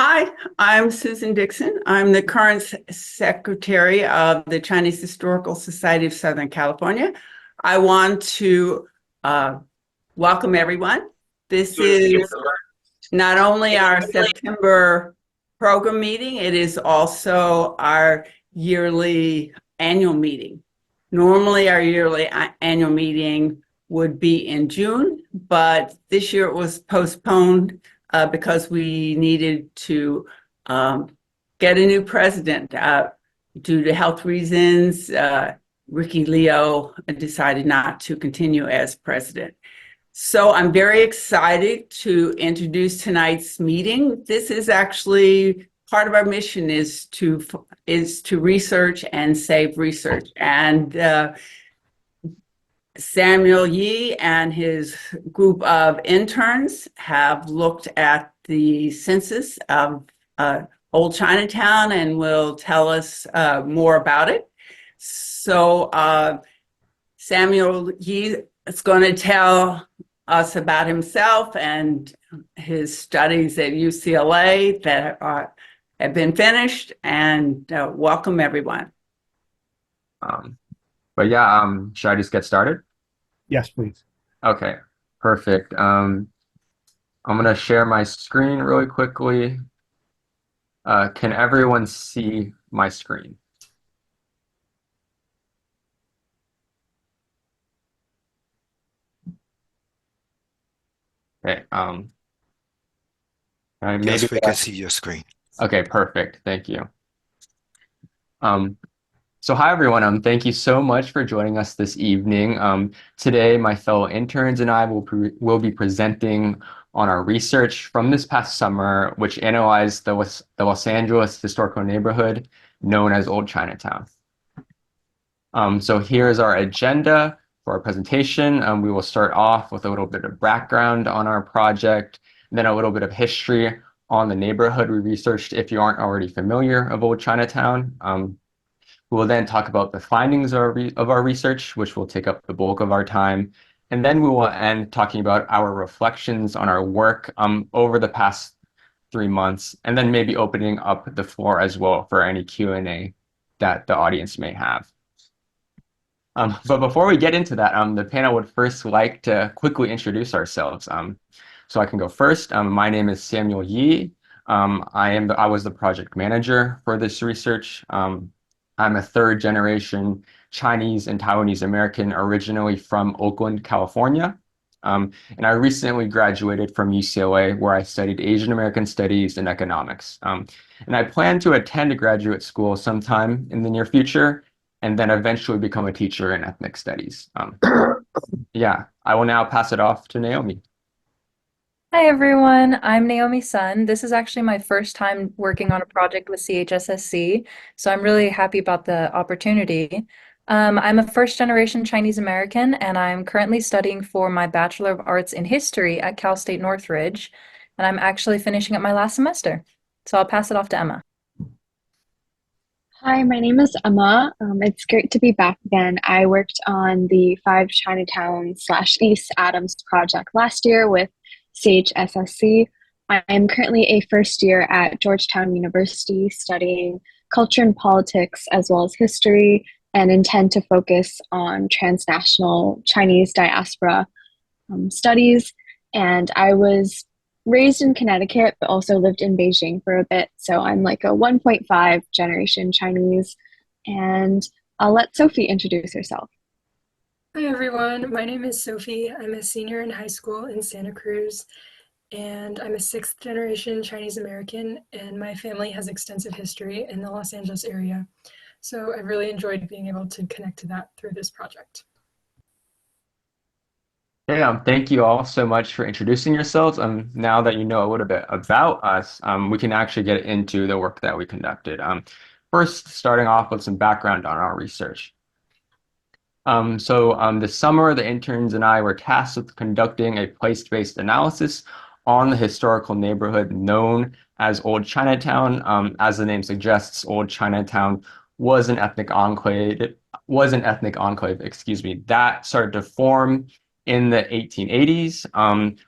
Hi, I'm Susan Dixon. I'm the current secretary of the Chinese Historical Society of Southern California. I want to welcome everyone. This is not only our September program meeting, it is also our yearly annual meeting. Normally, our yearly annual meeting would be in June, but this year it was postponed because we needed to get a new president due to health reasons. Ricky Leo decided not to continue as president. So I'm very excited to introduce tonight's meeting. This is actually part of our mission is to research and save research. And Samuel Yi and his group of interns have looked at the census of Old Chinatown and will tell us more about it. So Samuel Yi is going to tell us about himself and his studies at UCLA that have been finished, and welcome everyone. Should I just get started? Yes, please. Okay, perfect. I'm gonna share my screen really quickly. Can everyone see my screen? Okay, Yes, we can see your screen. Okay, perfect. Thank you. So hi everyone. Thank you so much for joining us this evening. Today, my fellow interns and I will be presenting on our research from this past summer, which analyzed the Los Angeles historical neighborhood known as Old Chinatown. So here's our agenda for our presentation. We will start off with a little bit of background on our project, then a little bit of history on the neighborhood we researched if you aren't already familiar of Old Chinatown. We will then talk about the findings of our research, which will take up the bulk of our time. And then we will end talking about our reflections on our work over the past 3 months, and then maybe opening up the floor as well for any Q&A that the audience may have. But before we get into that, the panel would first like to quickly introduce ourselves. So I can go first. My name is Samuel Yi. I was the project manager for this research. I'm a third generation Chinese and Taiwanese American, originally from Oakland, California. And I recently graduated from UCLA, where I studied Asian American Studies and Economics. And I plan to attend a graduate school sometime in the near future, and then eventually become a teacher in ethnic studies. Yeah, I will now pass it off to Naomi. Hi everyone, I'm Naomi Sun. This is actually my first time working on a project with CHSSC, so I'm really happy about the opportunity. I'm a first generation Chinese American, and I'm currently studying for my Bachelor of Arts in History at Cal State Northridge, and I'm actually finishing up my last semester. So I'll pass it off to Emma. Hi, my name is Emma. It's great to be back again. I worked on the 5 Chinatown / East Adams project last year with CHSSC. I am currently a first year at Georgetown University studying culture and politics as well as history, and intend to focus on transnational Chinese diaspora studies. And I was raised in Connecticut, but also lived in Beijing for a bit. So I'm like a 1.5 generation Chinese. And I'll let Sophie introduce herself. Hi everyone, my name is Sophie. I'm a senior in high school in Santa Cruz, and I'm a 6th generation Chinese American, and my family has extensive history in the Los Angeles area. So I've really enjoyed being able to connect to that through this project. Hey, thank you all so much for introducing yourselves. Now that you know a little bit about us, we can actually get into the work that we conducted. First, starting off with some background on our research. This summer, the interns and I were tasked with conducting a place-based analysis on the historical neighborhood known as Old Chinatown. As the name suggests, Old Chinatown was an ethnic enclave, that started to form in the 1880s,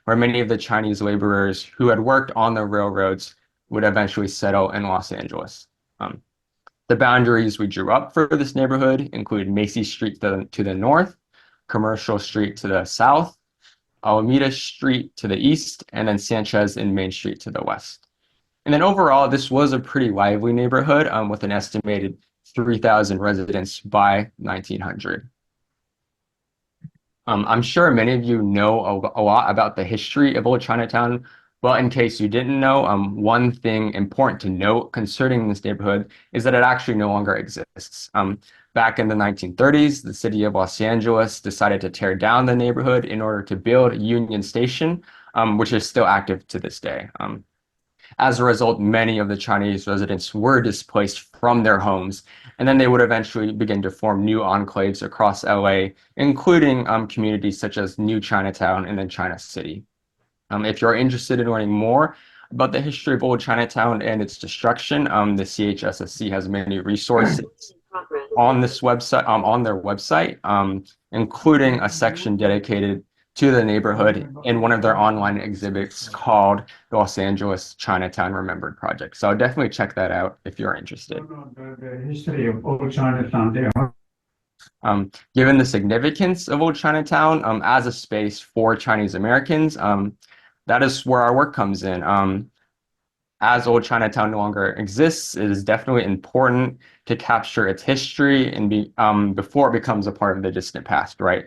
where many of the Chinese laborers who had worked on the railroads would eventually settle in Los Angeles. The boundaries we drew up for this neighborhood include Macy Street to the north, Commercial Street to the south, Alameda Street to the east, and then Sanchez and Main Street to the west. And then overall, this was a pretty lively neighborhood with an estimated 3,000 residents by 1900. I'm sure many of you know a lot about the history of Old Chinatown, but in case you didn't know, one thing important to note concerning this neighborhood is that it actually no longer exists. Back in the 1930s, the city of Los Angeles decided to tear down the neighborhood in order to build Union Station, which is still active to this day. As a result, many of the Chinese residents were displaced from their homes, and then they would eventually begin to form new enclaves across LA, including communities such as New Chinatown and then China City. If you're interested in learning more about the history of Old Chinatown and its destruction, the CHSSC has many resources on this website, on their website, including a section dedicated to the neighborhood in one of their online exhibits called the Los Angeles Chinatown Remembered Project. So I'll definitely check that out if you're interested. The history of Old Chinatown, given the significance of Old Chinatown as a space for Chinese Americans, that is where our work comes in. As Old Chinatown no longer exists, it is definitely important to capture its history and before it becomes a part of the distant past, right?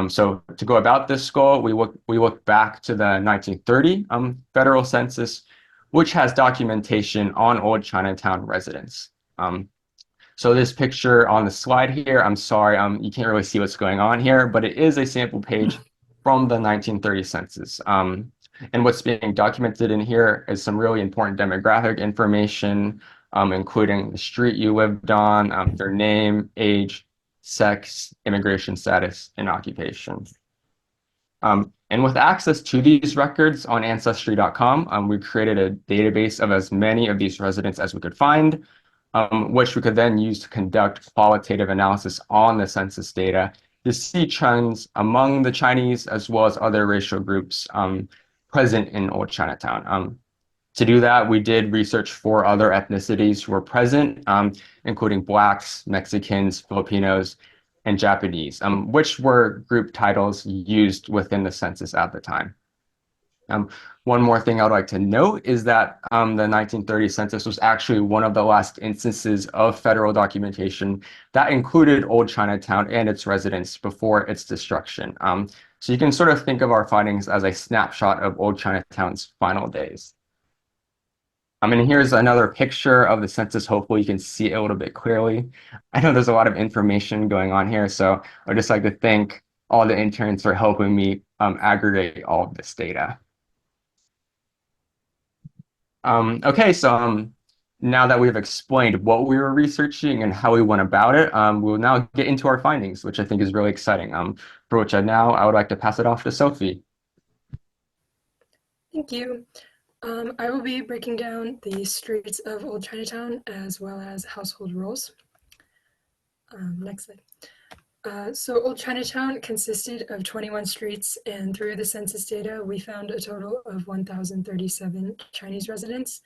So to go about this goal, we look back to the 1930 federal census, which has documentation on Old Chinatown residents. So this picture on the slide here, I'm sorry, you can't really see what's going on here, but it is a sample page from the 1930 census. And what's being documented in here is some really important demographic information, including the street you lived on, their name, age, sex, immigration status, and occupation. And with access to these records on Ancestry.com, we created a database of as many of these residents as we could find, which we could then use to conduct qualitative analysis on the census data to see trends among the Chinese as well as other racial groups present in Old Chinatown. To do that, we did research for other ethnicities who were present, including Blacks, Mexicans, Filipinos, and Japanese, which were group titles used within the census at the time. One more thing I'd like to note is that the 1930 census was actually one of the last instances of federal documentation that included Old Chinatown and its residents before its destruction. So you can sort of think of our findings as a snapshot of Old Chinatown's final days. And here's another picture of the census. Hopefully you can see it a little bit clearly. I know there's a lot of information going on here, so I'd just like to thank all the interns for helping me aggregate all of this data. Okay, so now that we've explained what we were researching and how we went about it, we'll now get into our findings, which I think is really exciting. For which I would like to pass it off to Sophie. Thank you. I will be breaking down the streets of Old Chinatown as well as household roles. Next slide. So Old Chinatown consisted of 21 streets, and through the census data, we found a total of 1,037 Chinese residents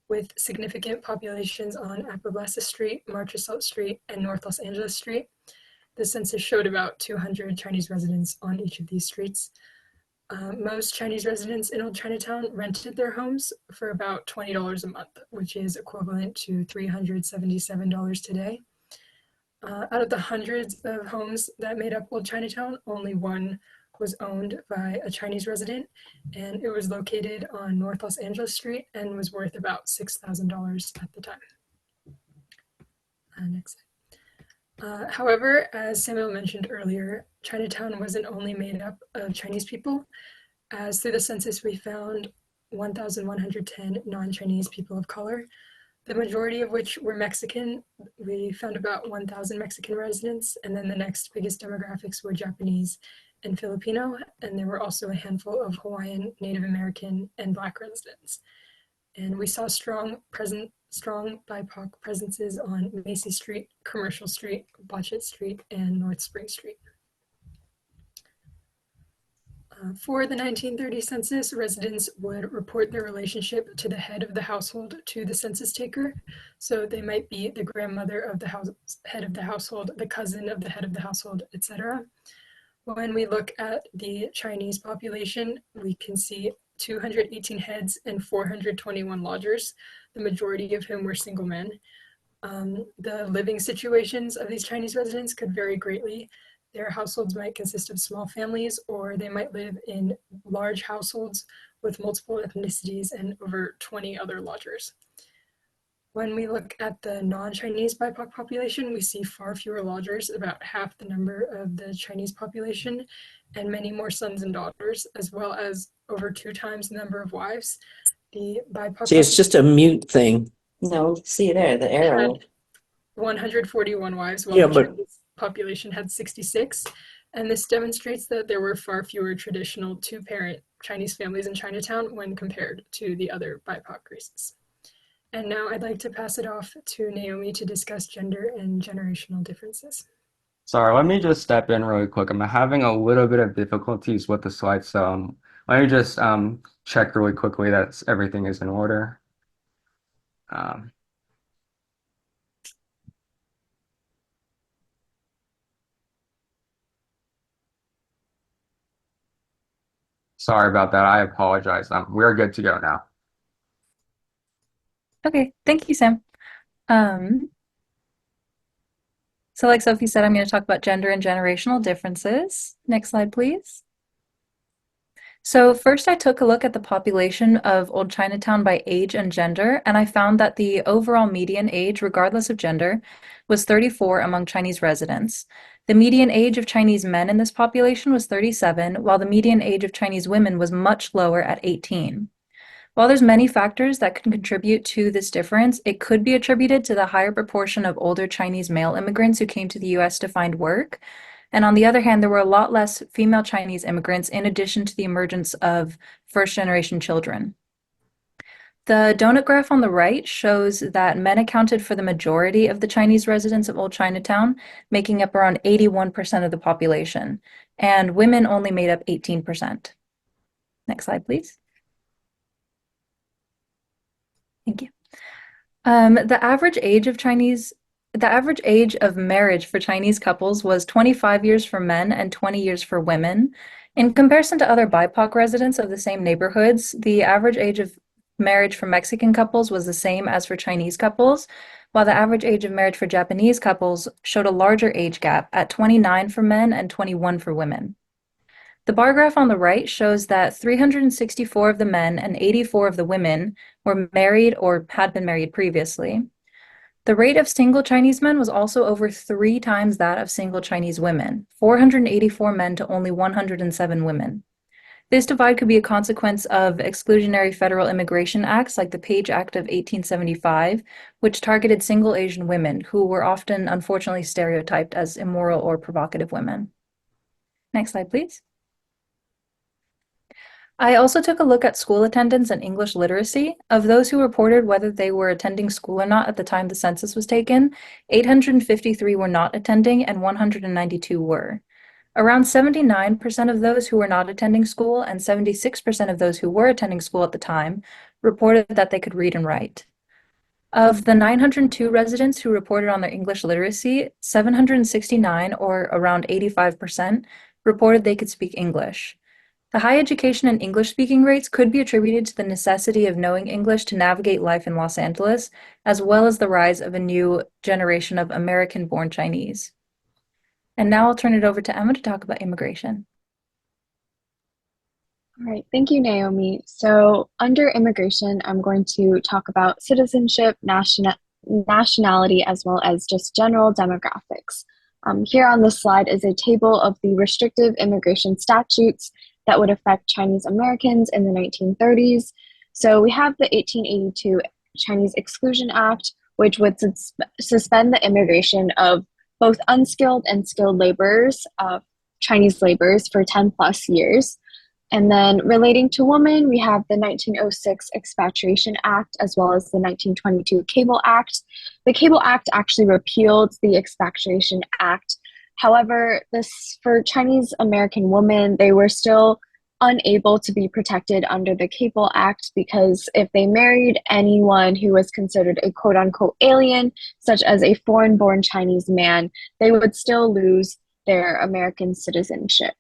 with significant populations on Appalachia Street, Marchesalt Street, and North Los Angeles Street. The census showed about 200 Chinese residents on each of these streets. Most Chinese residents in Old Chinatown rented their homes for about $20 a month, which is equivalent to $377 today. Out of the hundreds of homes that made up Old Chinatown, only one was owned by a Chinese resident, and it was located on North Los Angeles Street and was worth about $6,000 at the time. Next slide. However, as Samuel mentioned earlier, Chinatown wasn't only made up of Chinese people, as through the census we found 1,110 non-Chinese people of color, the majority of which were Mexican. We found about 1,000 Mexican residents, and then the next biggest demographics were Japanese and Filipino, and there were also a handful of Hawaiian, Native American, and Black residents. And we saw strong BIPOC presences on Macy Street, Commercial Street, Bachelor Street, and North Spring Street. For the 1930 census, residents would report their relationship to the head of the household to the census taker. So they might be the grandmother of the head of the household, the cousin of the head of the household, etc. When we look at the Chinese population, we can see 218 heads and 421 lodgers, the majority of whom were single men. The living situations of these Chinese residents could vary greatly. Their households might consist of small families, or they might live in large households with multiple ethnicities and over 20 other lodgers. When we look at the non-Chinese BIPOC population, we see far fewer lodgers, about half the number of the Chinese population, and many more sons and daughters, as well as over 2 times the number of wives. The BIPOC See, it's just a mute thing. No, see there, the arrow. had 141 wives, while Yeah, the but Chinese population had 66. And this demonstrates that there were far fewer traditional 2-parent Chinese families in Chinatown when compared to the other BIPOC races. And now I'd like to pass it off to Naomi to discuss gender and generational differences. Sorry, let me just step in really quick. I'm having a little bit of difficulties with the slides, so let me just check really quickly that everything is in order. Sorry about that. I apologize. We're good to go now. Okay, thank you, Sam. So like Sophie said, I'm going to talk about gender and generational differences. Next slide, please. So first I took a look at the population of Old Chinatown by age and gender, and I found that the overall median age, regardless of gender, was 34 among Chinese residents. The median age of Chinese men in this population was 37, while the median age of Chinese women was much lower at 18. While there's many factors that can contribute to this difference, it could be attributed to the higher proportion of older Chinese male immigrants who came to the US to find work. And on the other hand, there were a lot less female Chinese immigrants in addition to the emergence of first-generation children. The donut graph on the right shows that men accounted for the majority of the Chinese residents of Old Chinatown, making up around 81% of the population, and women only made up 18%. Next slide, please. Thank you. The average age of marriage for Chinese couples was 25 years for men and 20 years for women. In comparison to other BIPOC residents of the same neighborhoods, the average age of marriage for Mexican couples was the same as for Chinese couples, while the average age of marriage for Japanese couples showed a larger age gap at 29 for men and 21 for women. The bar graph on the right shows that 364 of the men and 84 of the women were married or had been married previously. The rate of single Chinese men was also over 3 times that of single Chinese women, 484 men to only 107 women. This divide could be a consequence of exclusionary federal immigration acts like the Page Act of 1875, which targeted single Asian women who were often unfortunately stereotyped as immoral or provocative women. Next slide, please. I also took a look at school attendance and English literacy. Of those who reported whether they were attending school or not at the time the census was taken, 853 were not attending and 192 were. Around 79% of those who were not attending school and 76% of those who were attending school at the time reported that they could read and write. Of the 902 residents who reported on their English literacy, 769, or around 85%, reported they could speak English. The high education and English speaking rates could be attributed to the necessity of knowing English to navigate life in Los Angeles, as well as the rise of a new generation of American-born Chinese. And now I'll turn it over to Emma to talk about immigration. All right, thank you, Naomi. So under immigration, I'm going to talk about citizenship, nationality, as well as just general demographics. Here on this slide is a table of the restrictive immigration statutes that would affect Chinese Americans in the 1930s. So we have the 1882 Chinese Exclusion Act, which would suspend the immigration of both unskilled and skilled laborers, Chinese laborers, for 10 plus years. And then relating to women, we have the 1906 Expatriation Act, as well as the 1922 Cable Act. The Cable Act actually repealed the Expatriation Act. However, for Chinese American women, they were still unable to be protected under the Cable Act because if they married anyone who was considered a quote-unquote alien, such as a foreign-born Chinese man, they would still lose their American citizenship.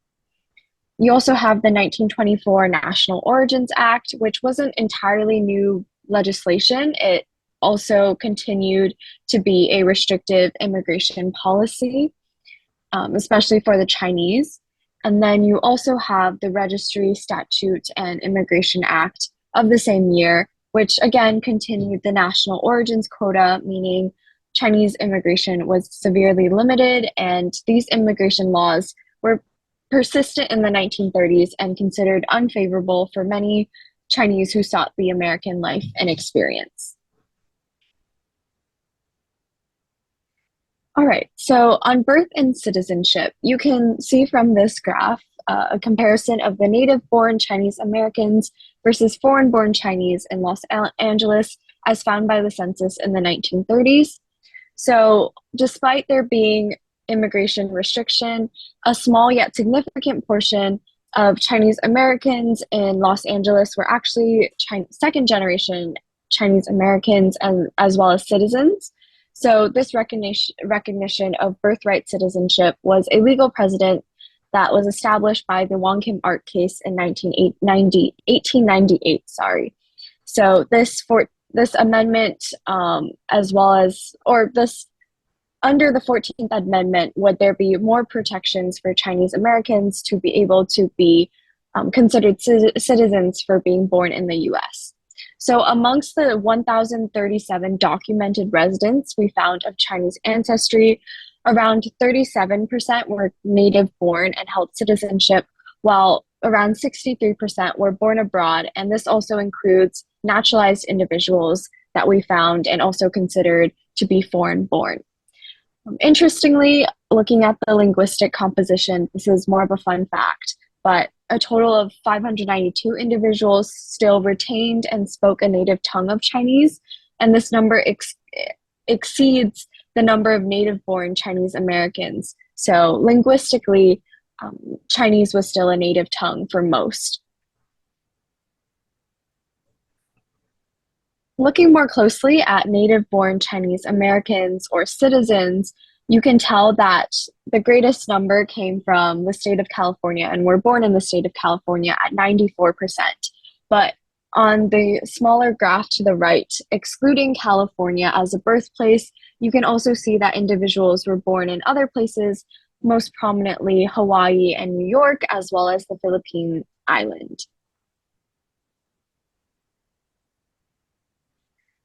You also have the 1924 National Origins Act, which wasn't entirely new legislation. It also continued to be a restrictive immigration policy, especially for the Chinese. And then you also have the Registry, Statute, and Immigration Act of the same year, which again continued the national origins quota, meaning Chinese immigration was severely limited, and these immigration laws were persistent in the 1930s and considered unfavorable for many Chinese who sought the American life and experience. All right, so on birth and citizenship, you can see from this graph a comparison of the native-born Chinese Americans versus foreign-born Chinese in Los Angeles as found by the census in the 1930s. So despite there being immigration restriction, a small yet significant portion of Chinese Americans in Los Angeles were actually second-generation Chinese Americans and as well as citizens. So this recognition of birthright citizenship was a legal precedent that was established by the Wong Kim Ark case in 1898. So this amendment, as well as, or this, under the 14th Amendment, would there be more protections for Chinese Americans to be able to be considered citizens for being born in the US. So amongst the 1,037 documented residents we found of Chinese ancestry, around 37% were native born and held citizenship, while around 63% were born abroad, and this also includes naturalized individuals that we found and also considered to be foreign born. Interestingly, looking at the linguistic composition, this is more of a fun fact, but a total of 592 individuals still retained and spoke a native tongue of Chinese, and this number exceeds the number of native-born Chinese Americans. So linguistically, Chinese was still a native tongue for most. Looking more closely at native-born Chinese Americans or citizens, you can tell that the greatest number came from the state of California and were born in the state of California at 94%. But on the smaller graph to the right, excluding California as a birthplace, you can also see that individuals were born in other places, most prominently Hawaii and New York, as well as the Philippine Island.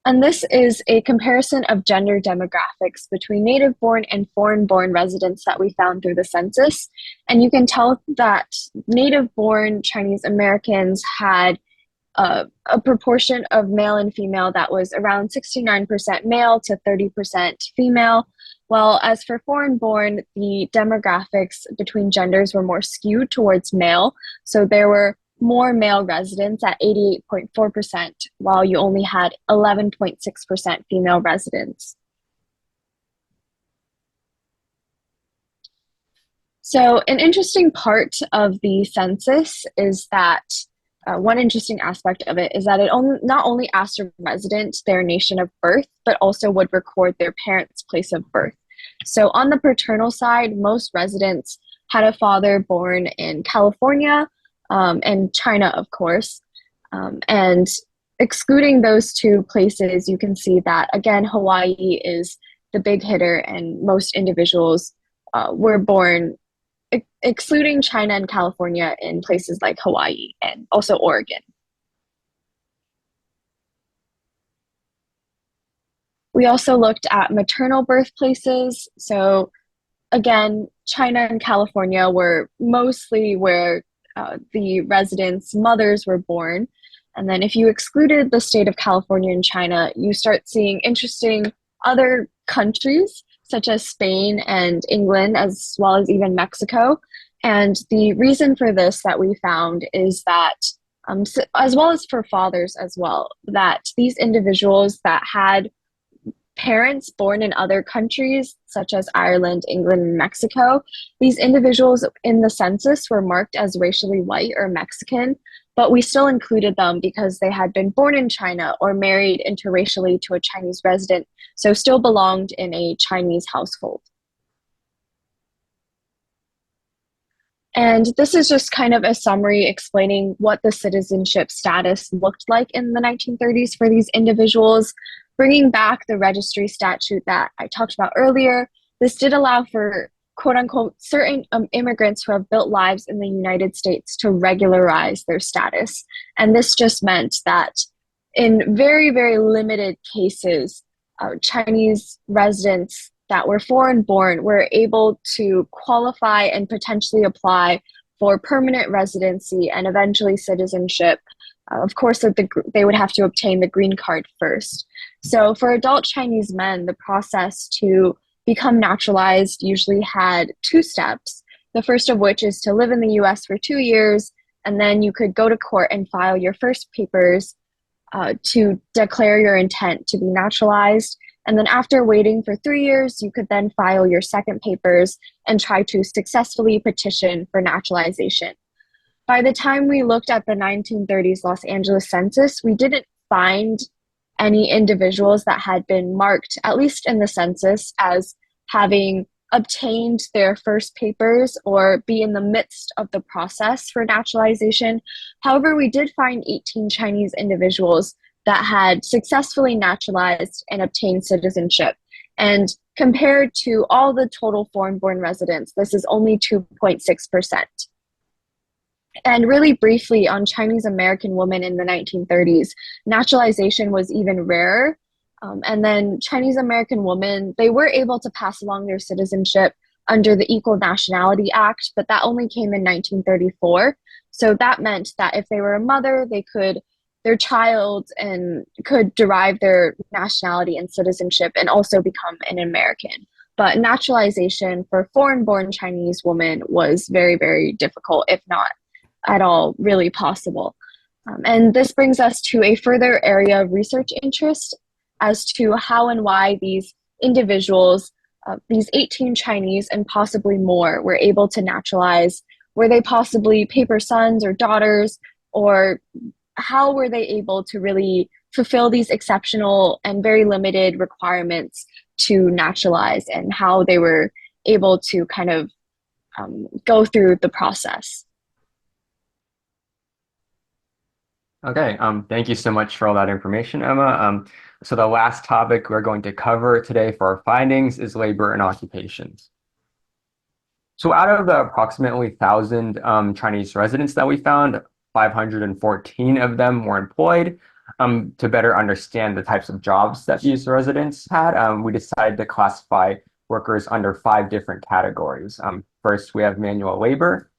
And this is a comparison of gender demographics between native-born and foreign-born residents that we found through the census. And you can tell that native-born Chinese Americans had a proportion of male and female that was around 69% male to 30% female, while as for foreign-born, the demographics between genders were more skewed towards male. So there were more male residents at 88.4%, while you only had 11.6% female residents. So an interesting part of the census is that one interesting aspect of it is that it not only asked a resident their nation of birth, but also would record their parents' place of birth. So on the paternal side, most residents had a father born in California, and China, of course. And excluding those two places, you can see that, again, Hawaii is the big hitter, and most individuals were born, excluding China and California, in places like Hawaii and also Oregon. We also looked at maternal birthplaces. So again, China and California were mostly where the residents' mothers were born. And then if you excluded the state of California and China, you start seeing interesting other countries, such as Spain and England, as well as even Mexico. And the reason for this that we found is that, as well as for fathers as well, that these individuals that had parents born in other countries, such as Ireland, England, and Mexico, these individuals in the census were marked as racially white or Mexican, but we still included them because they had been born in China or married interracially to a Chinese resident, so still belonged in a Chinese household. And this is just kind of a summary explaining what the citizenship status looked like in the 1930s for these individuals. Bringing back the registry statute that I talked about earlier, this did allow for quote unquote certain immigrants who have built lives in the United States to regularize their status. And this just meant that in very, very limited cases, Chinese residents that were foreign born were able to qualify and potentially apply for permanent residency and eventually citizenship. Of course, they would have to obtain the green card first. So for adult Chinese men, the process to become naturalized usually had two steps. The first of which is to live in the US for 2 years, and then you could go to court and file your first papers to declare your intent to be naturalized. And then after waiting for 3 years, you could then file your second papers and try to successfully petition for naturalization. By the time we looked at the 1930s Los Angeles census, we didn't find any individuals that had been marked, at least in the census, as having obtained their first papers or be in the midst of the process for naturalization. However, we did find 18 Chinese individuals that had successfully naturalized and obtained citizenship. And compared to all the total foreign-born residents, this is only 2.6%. And really briefly on Chinese American women in the 1930s, naturalization was even rarer. And then Chinese American women, they were able to pass along their citizenship under the Equal Nationality Act, but that only came in 1934. So that meant that if they were a mother, their child could derive their nationality and citizenship and also become an American. But naturalization for foreign-born Chinese women was very, very difficult, if not at all really possible. And this brings us to a further area of research interest as to how and why these individuals, these 18 Chinese and possibly more, were able to naturalize. Were they possibly paper sons or daughters, or how were they able to really fulfill these exceptional and very limited requirements to naturalize, and how they were able to kind of go through the process? Okay, thank you so much for all that information, Emma. So the last topic we're going to cover today for our findings is labor and occupations. So out of the approximately 1,000 Chinese residents that we found, 514 of them were employed. To better understand the types of jobs that these residents had, we decided to classify workers under 5 different categories. First, we have manual labor,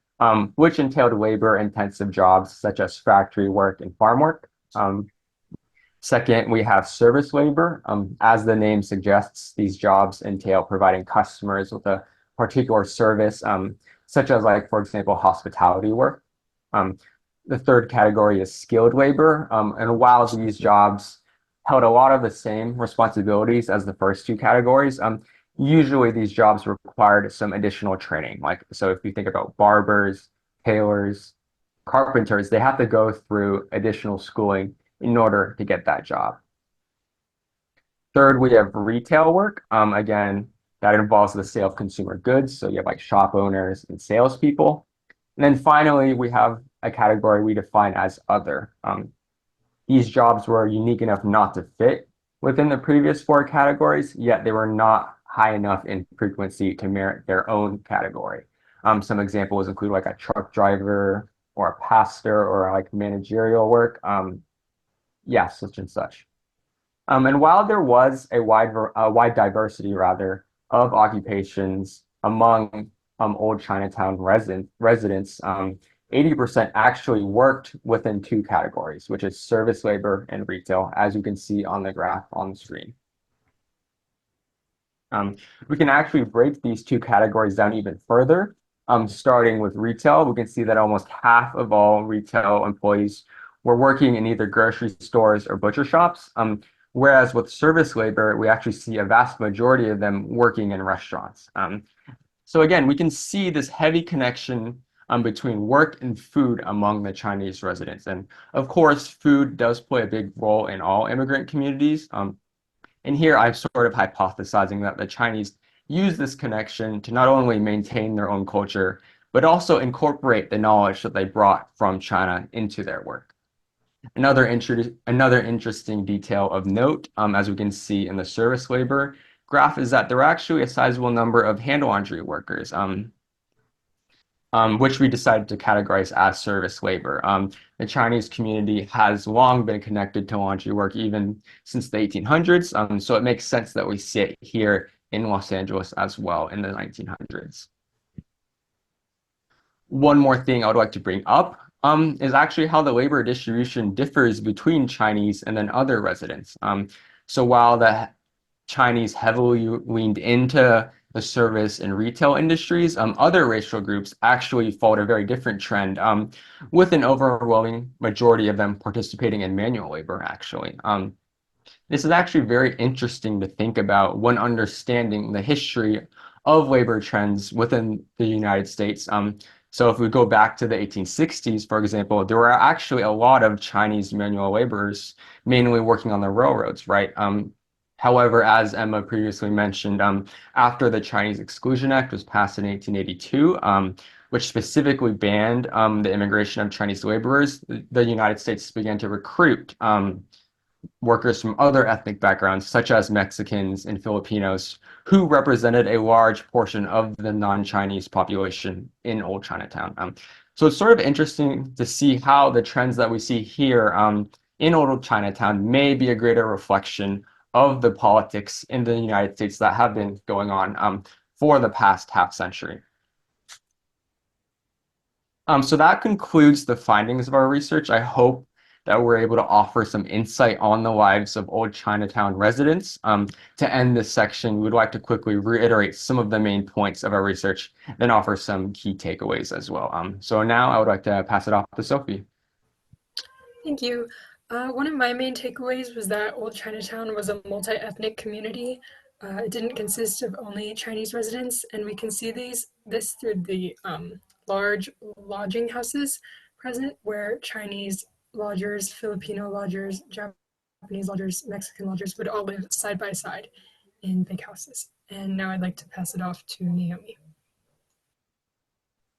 which entailed labor-intensive jobs such as factory work and farm work. Second, we have service labor. As the name suggests, these jobs entail providing customers with a particular service, such as, like, for example, hospitality work. The third category is skilled labor. And while these jobs held a lot of the same responsibilities as the first 2 categories, usually these jobs required some additional training. So if you think about barbers, tailors, carpenters, they have to go through additional schooling in order to get that job. Third, we have retail work. Again, that involves the sale of consumer goods. So you have like shop owners and salespeople. And then finally, we have a category we define as other. These jobs were unique enough not to fit within the previous 4 categories, yet they were not high enough in frequency to merit their own category. Some examples include like a truck driver or a pastor or like managerial work. Such and such. And while there was a wide diversity rather of occupations among Old Chinatown residents, 80% actually worked within 2 categories, which is service labor and retail, as you can see on the graph on the screen. We can actually break these 2 categories down even further. Starting with retail, we can see that almost half of all retail employees were working in either grocery stores or butcher shops, Whereas with service labor, we actually see a vast majority of them working in restaurants. So again, we can see this heavy connection between work and food among the Chinese residents. And of course, food does play a big role in all immigrant communities. And here I'm sort of hypothesizing that the Chinese use this connection to not only maintain their own culture, but also incorporate the knowledge that they brought from China into their work. Another interesting detail of note, as we can see in the service labor graph, is that there are actually a sizable number of hand laundry workers, which we decided to categorize as service labor. The Chinese community has long been connected to laundry work even since the 1800s, so it makes sense that we see it here in Los Angeles as well in the 1900s. One more thing I would like to bring up is actually how the labor distribution differs between Chinese and then other residents. So while the Chinese heavily leaned into the service and retail industries, other racial groups actually followed a very different trend, with an overwhelming majority of them participating in manual labor, actually. This is actually very interesting to think about when understanding the history of labor trends within the United States. So if we go back to the 1860s, for example, there were actually a lot of Chinese manual laborers, mainly working on the railroads, right? However, as Emma previously mentioned, after the Chinese Exclusion Act was passed in 1882, which specifically banned the immigration of Chinese laborers, the United States began to recruit workers from other ethnic backgrounds, such as Mexicans and Filipinos, who represented a large portion of the non-Chinese population in Old Chinatown. So it's sort of interesting to see how the trends that we see here in Old Chinatown may be a greater reflection of the politics in the United States that have been going on for the past half century. So that concludes the findings of our research. I hope that we're able to offer some insight on the lives of Old Chinatown residents. To end this section, we'd like to quickly reiterate some of the main points of our research, then offer some key takeaways as well. So now I would like to pass it off to Sophie. Thank you. One of my main takeaways was that Old Chinatown was a multi-ethnic community. It didn't consist of only Chinese residents, and we can see this through the large lodging houses present, where Chinese lodgers, Filipino lodgers, Japanese lodgers, Mexican lodgers would all live side by side in big houses. And now I'd like to pass it off to Naomi.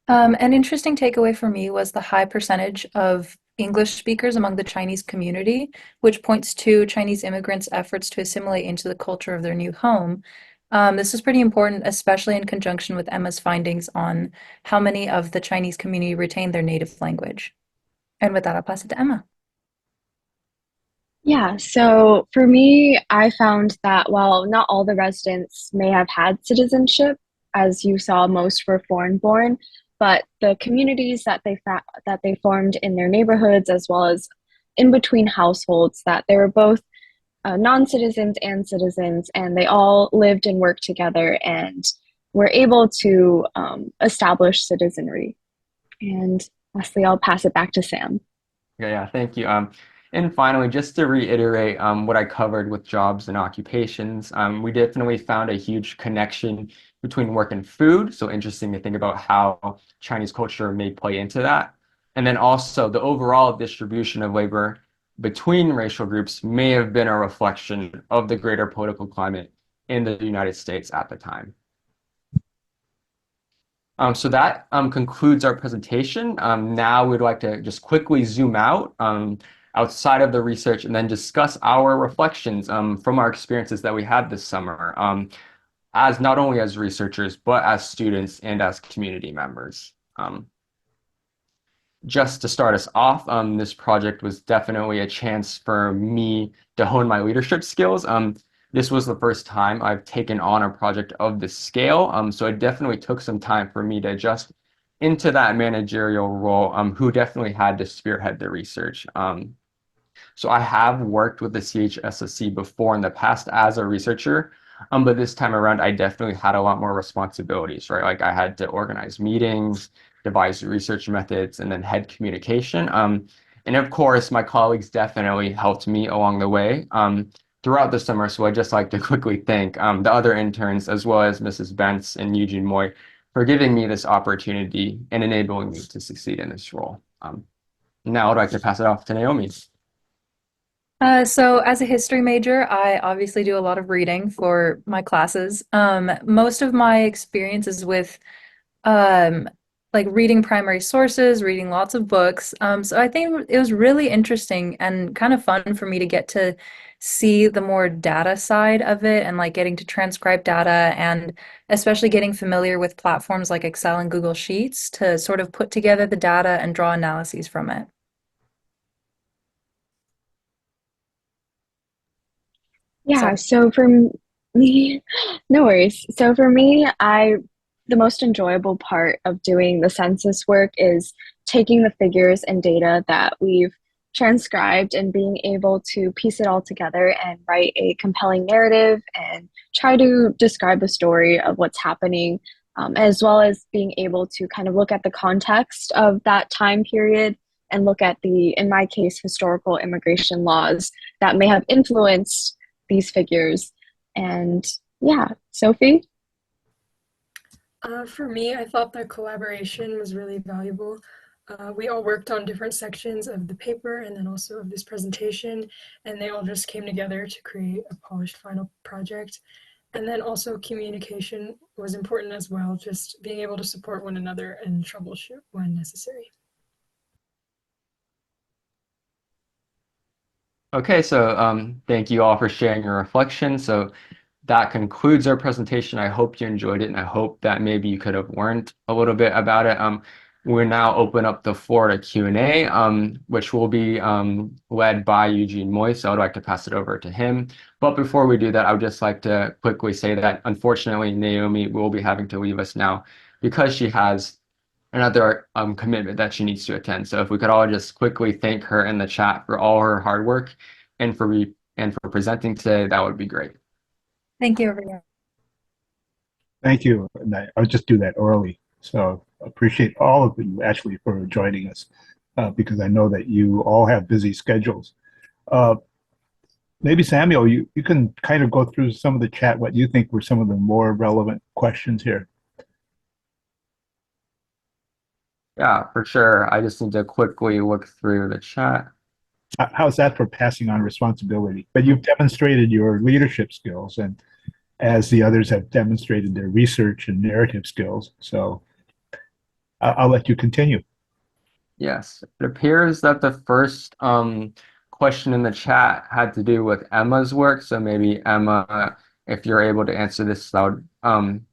An interesting takeaway for me was the high percentage of English speakers among the Chinese community, which points to Chinese immigrants' efforts to assimilate into the culture of their new home. This is pretty important, especially in conjunction with Emma's findings on how many of the Chinese community retain their native language. And with that, I'll pass it to Emma. Yeah, so for me, I found that while not all the residents may have had citizenship, as you saw, most were foreign born, but the communities that they formed in their neighborhoods, as well as in between households, that they were both non-citizens and citizens, and they all lived and worked together and were able to establish citizenry. And lastly, I'll pass it back to Sam. Yeah, thank you. And finally, just to reiterate what I covered with jobs and occupations, we definitely found a huge connection between work and food. So interesting to think about how Chinese culture may play into that. And then also the overall distribution of labor between racial groups may have been a reflection of the greater political climate in the United States at the time. So that concludes our presentation. Now we'd like to just quickly zoom out outside of the research and then discuss our reflections from our experiences that we had this summer, as not only as researchers, but as students and as community members. Just to start us off, this project was definitely a chance for me to hone my leadership skills. This was the first time I've taken on a project of this scale, so it definitely took some time for me to adjust into that managerial role, who definitely had to spearhead the research. So I have worked with the CHSSC before in the past as a researcher, but this time around I definitely had a lot more responsibilities, right? Like I had to organize meetings, devise research methods, and then head communication. And of course, my colleagues definitely helped me along the way throughout the summer. So I'd just like to quickly thank the other interns, as well as Mrs. Bentz and Eugene Moy, for giving me this opportunity and enabling me to succeed in this role. Now I'd like to pass it off to Naomi. So as a history major, I obviously do a lot of reading for my classes. Most of my experience is with like reading primary sources, reading lots of books. So I think it was really interesting and kind of fun for me to get to see the more data side of it and like getting to transcribe data and especially getting familiar with platforms like Excel and Google Sheets to sort of put together the data and draw analyses from it. Yeah, so for me, no worries. So for me, the most enjoyable part of doing the census work is taking the figures and data that we've transcribed and being able to piece it all together and write a compelling narrative and try to describe the story of what's happening, as well as being able to kind of look at the context of that time period and look at in my case, historical immigration laws that may have influenced these figures. And yeah, Sophie? For me, I thought the collaboration was really valuable. We all worked on different sections of the paper and then also of this presentation, and they all just came together to create a polished final project. And then also communication was important as well, just being able to support one another and troubleshoot when necessary. Okay, so thank you all for sharing your reflection. So that concludes our presentation. I hope you enjoyed it, and I hope that maybe you could have learned a little bit about it. We're now open up the floor to Q&A, which will be led by Eugene Moy, so I'd like to pass it over to him. But before we do that, I would just like to quickly say that unfortunately, Naomi will be having to leave us now because she has another commitment that she needs to attend. So if we could all just quickly thank her in the chat for all her hard work and for presenting today, that would be great. Thank you, everyone. Thank you. And I'll just do that early. So appreciate all of you actually for joining us because I know that you all have busy schedules. Maybe Samuel, you can kind of go through some of the chat, what you think were some of the more relevant questions here. Yeah, for sure. I just need to quickly look through the chat. How's that for passing on responsibility? But you've demonstrated your leadership skills, and as the others have demonstrated their research and narrative skills. So I'll let you continue. Yes, it appears that the first question in the chat had to do with Emma's work. So maybe Emma, if you're able to answer this, that would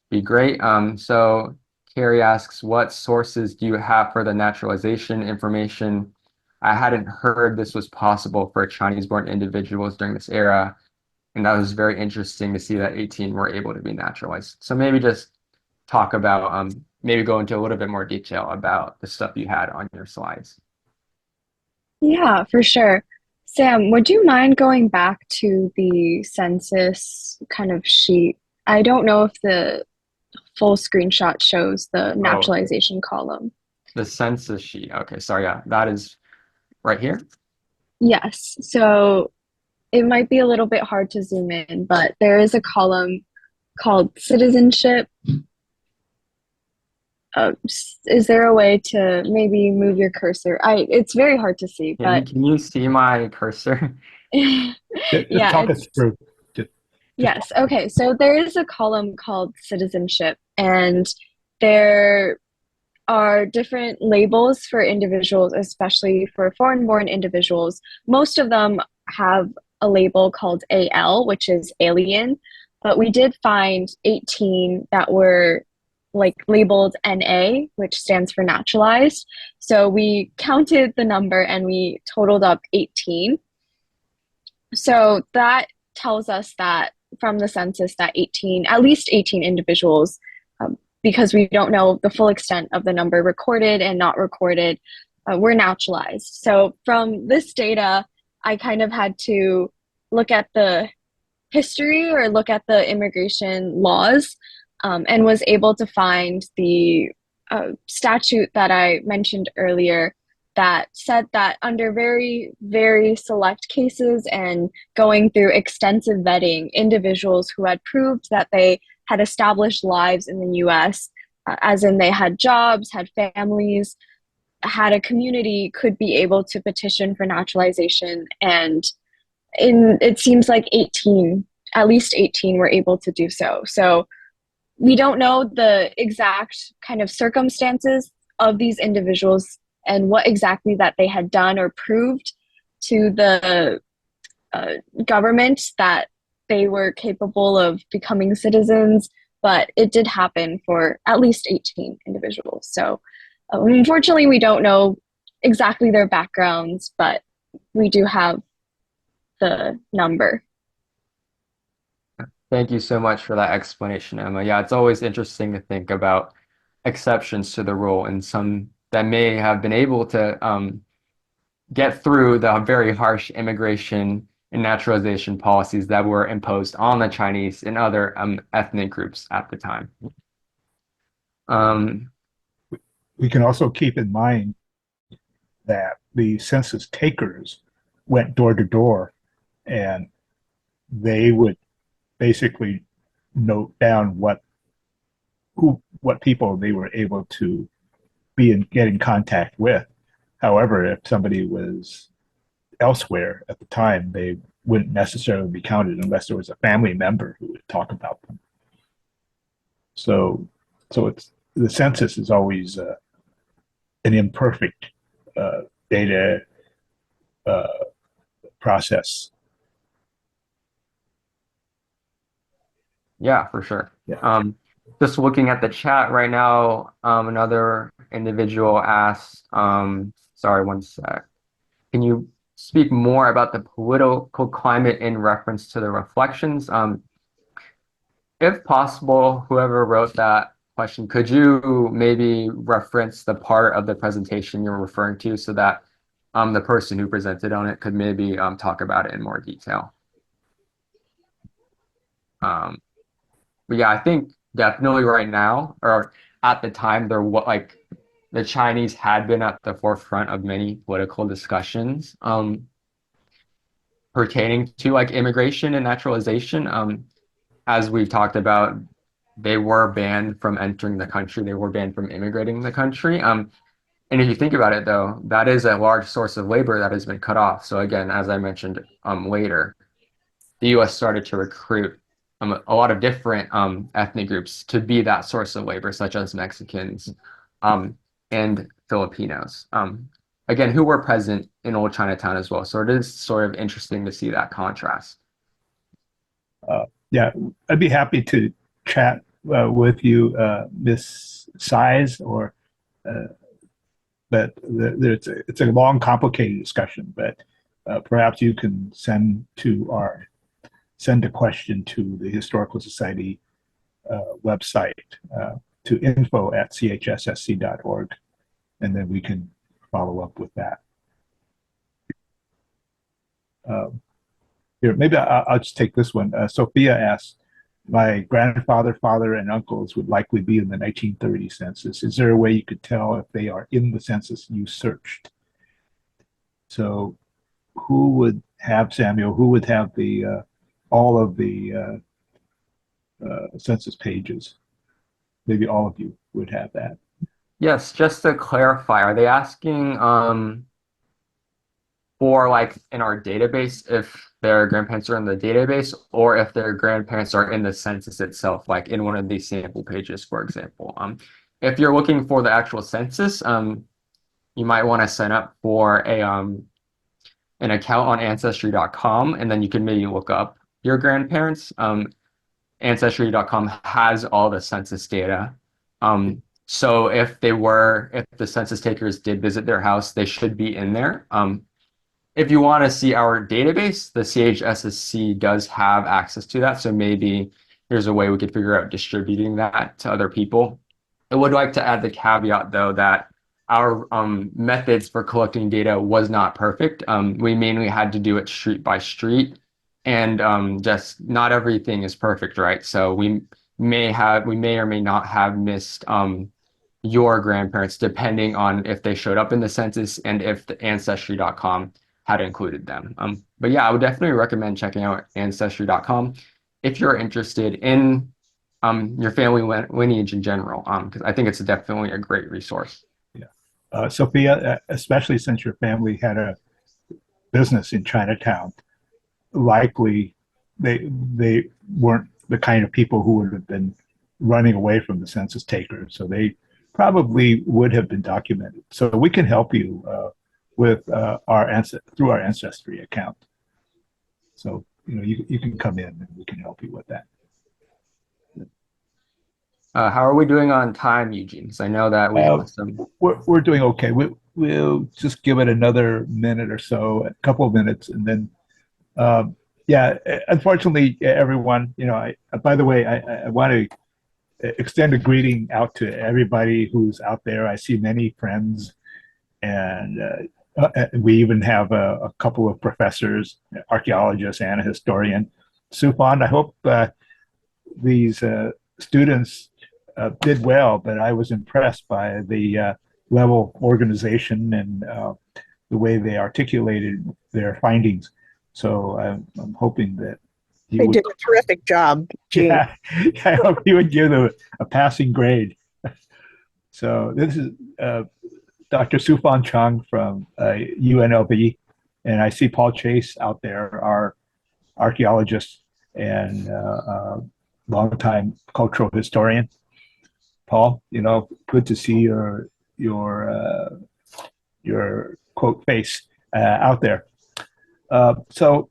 be great. So Carrie asks, what sources do you have for the naturalization information? I hadn't heard this was possible for Chinese-born individuals during this era, and that was very interesting to see that 18 were able to be naturalized. So maybe just talk about, maybe go into a little bit more detail about the stuff you had on your slides. Yeah, for sure. Sam, would you mind going back to the census kind of sheet? I don't know if the full screenshot shows the naturalization column. The census sheet. Okay, sorry. Yeah, that is right here. Yes. So it might be a little bit hard to zoom in, but there is a column called citizenship. Is there a way to maybe move your cursor? It's very hard to see, but Can you see my cursor? Just talk us through. Yes. Okay. So there is a column called citizenship, and there are different labels for individuals, especially for foreign-born individuals. Most of them have a label called AL, which is alien, but we did find 18 that were like labeled NA, which stands for naturalized. So we counted the number and we totaled up 18. So that tells us that from the census that at least 18 individuals, because we don't know the full extent of the number recorded and not recorded, were naturalized. So from this data, I kind of had to look at the history or look at the immigration laws, and was able to find the statute that I mentioned earlier, that said that under very, very select cases and going through extensive vetting, individuals who had proved that they had established lives in the US, as in they had jobs, had families, had a community, could be able to petition for naturalization. And it seems like 18, at least 18 were able to do so. So we don't know the exact kind of circumstances of these individuals and what exactly that they had done or proved to the government that they were capable of becoming citizens, but it did happen for at least 18 individuals. So unfortunately, we don't know exactly their backgrounds, but we do have the number. Thank you so much for that explanation, Emma. Yeah, it's always interesting to think about exceptions to the rule and some that may have been able to get through the very harsh immigration and naturalization policies that were imposed on the Chinese and other ethnic groups at the time. We can also keep in mind that the census takers went door to door, and they would basically note down what people they were able to get in contact with. However, if somebody was elsewhere at the time, they wouldn't necessarily be counted unless there was a family member who would talk about them. So it's the census is always an imperfect data process. Yeah, for sure. Yeah. Just looking at the chat right now, another individual asked, sorry, one sec. Can you speak more about the political climate in reference to the reflections? If possible, whoever wrote that question, could you maybe reference the part of the presentation you're referring to so that the person who presented on it could maybe talk about it in more detail? But yeah, I think definitely right now, or at the time, the Chinese had been at the forefront of many political discussions pertaining to like immigration and naturalization. As we've talked about, they were banned from entering the country. They were banned from immigrating the country. And if you think about it, though, that is a large source of labor that has been cut off. So again, as I mentioned later, the U.S. started to recruit a lot of different ethnic groups to be that source of labor, such as Mexicans and Filipinos. Again, who were present in Old Chinatown as well. So it is sort of interesting to see that contrast. Yeah, I'd be happy to chat with you, Miss Size, but it's a long, complicated discussion. But perhaps you can send a question to the Historical Society website to info@chssc.org, and then we can follow up with that. Here, maybe I'll just take this one. Sophia asks, my grandfather, father, and uncles would likely be in the 1930 census. Is there a way you could tell if they are in the census you searched? So who would have, Samuel, who would have all of the census pages? Maybe all of you would have that. Yes, just to clarify, are they asking for like in our database if their grandparents are in the database, or if their grandparents are in the census itself, like in one of these sample pages, for example? If you're looking for the actual census, you might want to sign up for an account on ancestry.com, and then you can maybe look up your grandparents. Ancestry.com has all the census data. So if the census takers did visit their house, they should be in there. If you want to see our database, the CHSSC does have access to that. So maybe there's a way we could figure out distributing that to other people. I would like to add the caveat, though, that our methods for collecting data was not perfect. We mainly had to do it street by street, and just not everything is perfect, right? So we may or may not have missed your grandparents, depending on if they showed up in the census and if the ancestry.com had included them. But yeah, I would definitely recommend checking out ancestry.com if you're interested in your family lineage in general, because I think it's definitely a great resource. Sophia, especially since your family had a business in Chinatown, likely they weren't the kind of people who would have been running away from the census takers. So they probably would have been documented. So we can help you with through our ancestry account. So you can come in and we can help you with that. How are we doing on time, Eugene? So I know that we have some. We're doing okay. We'll just give it another minute or so, a couple of minutes, and then yeah. Unfortunately, everyone, by the way, I want to extend a greeting out to everybody who's out there. I see many friends, and we even have a couple of professors, archaeologists, and a historian. Sufan, I hope these students did well, but I was impressed by the level of organization and the way they articulated their findings. So I'm hoping that they did a terrific job, Gene. Yeah, I hope you would give them a passing grade. So this is Dr. Sufan Chung from UNLV, and I see Paul Chase out there, our archaeologist and longtime cultural historian. Paul, good to see your quote face out there. So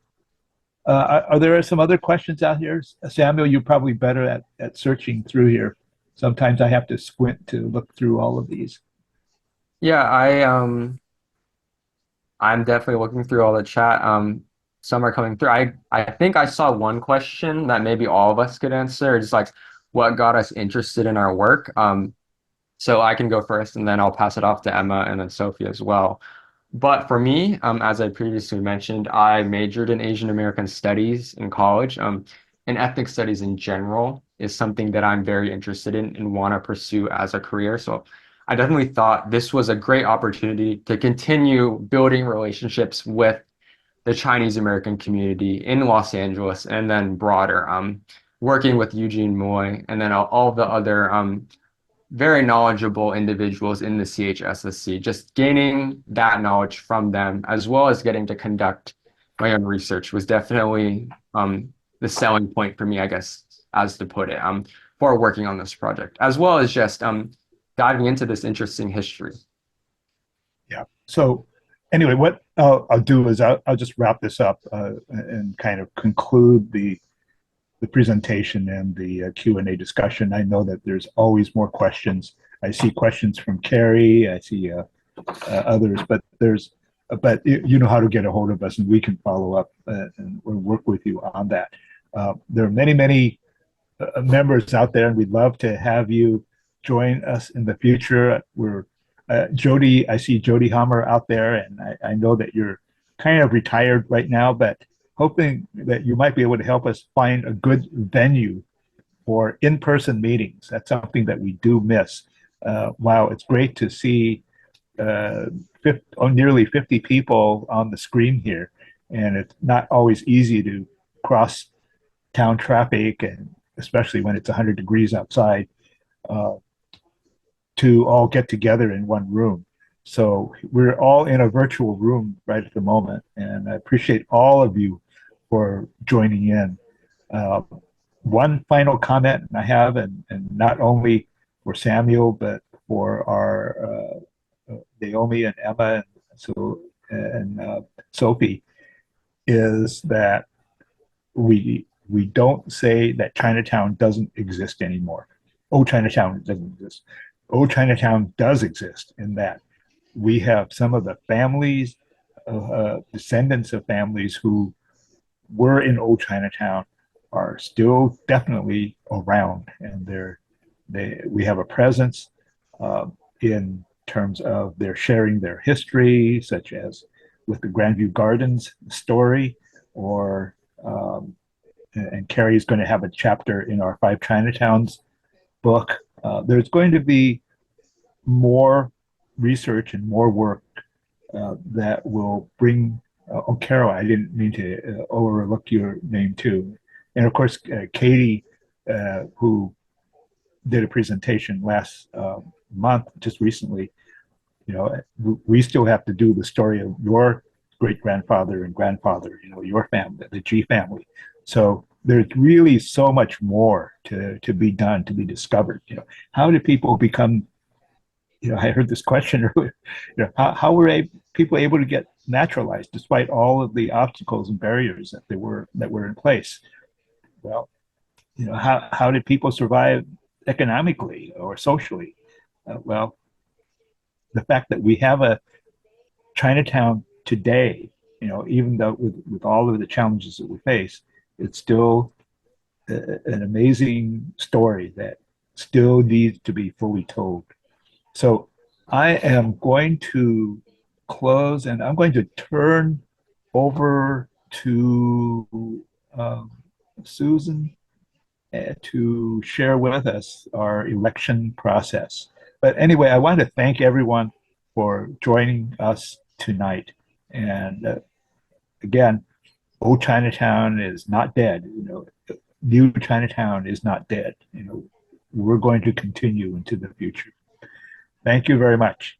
are there some other questions out here? Samuel, you're probably better at searching through here. Sometimes I have to squint to look through all of these. Yeah, I'm definitely looking through all the chat. Some are coming through. I think I saw one question that maybe all of us could answer. It's like, what got us interested in our work? So I can go first, and then I'll pass it off to Emma and then Sophie as well. But for me, as I previously mentioned, I majored in Asian American Studies in college. And ethnic studies in general is something that I'm very interested in and want to pursue as a career. So I definitely thought this was a great opportunity to continue building relationships with the Chinese American community in Los Angeles and then broader, working with Eugene Moy and then all the other very knowledgeable individuals in the CHSSC, just gaining that knowledge from them, as well as getting to conduct my own research was definitely the selling point for me, I guess, as to put it, for working on this project, as well as just diving into this interesting history. Yeah. So anyway, what I'll do is I'll just wrap this up and kind of conclude the presentation and the Q&A discussion. I know that there's always more questions. I see questions from Carrie. I see others, but you know how to get a hold of us, and we can follow up and we'll work with you on that. There are many members out there, and we'd love to have you join us in the future. We're Jody. I see Jody Hammer out there, and I know that you're kind of retired right now, but hoping that you might be able to help us find a good venue for in-person meetings. That's something that we do miss. Wow, it's great to see nearly 50 people on the screen here, and it's not always easy to cross town traffic, and especially when it's 100 degrees outside, to all get together in one room. So we're all in a virtual room right at the moment, and I appreciate all of you for joining in. One final comment I have, and not only for Samuel, but for our Naomi and Emma and Sophie, is that we don't say that Chinatown doesn't exist anymore. Old Chinatown doesn't exist. Old Chinatown does exist in that we have some of the families, descendants of families who were in Old Chinatown are still definitely around, and we have a presence in terms of their sharing their history, such as with the Grandview Gardens story, or and Carrie is going to have a chapter in our 5 Chinatowns book. There's going to be more research and more work that will bring. Oh, Carol, I didn't mean to overlook your name too, and of course Katie, who did a presentation last month, just recently. You know, we still have to do the story of your great grandfather and grandfather. You know, your family, the G family. So there's really so much more to be done, to be discovered. You know, how do people become? You know, I heard this question earlier. You know, how were people able to get naturalized despite all of the obstacles and barriers that were in place? Well, you know, how did people survive economically or socially? Well, the fact that we have a Chinatown today, you know, even though with all of the challenges that we face, it's still an amazing story that still needs to be fully told. So I am going to close and I'm going to turn over to Susan to share with us our election process. But anyway, I want to thank everyone for joining us tonight. And again, Old Chinatown is not dead. You know, New Chinatown is not dead. You know, we're going to continue into the future. Thank you very much.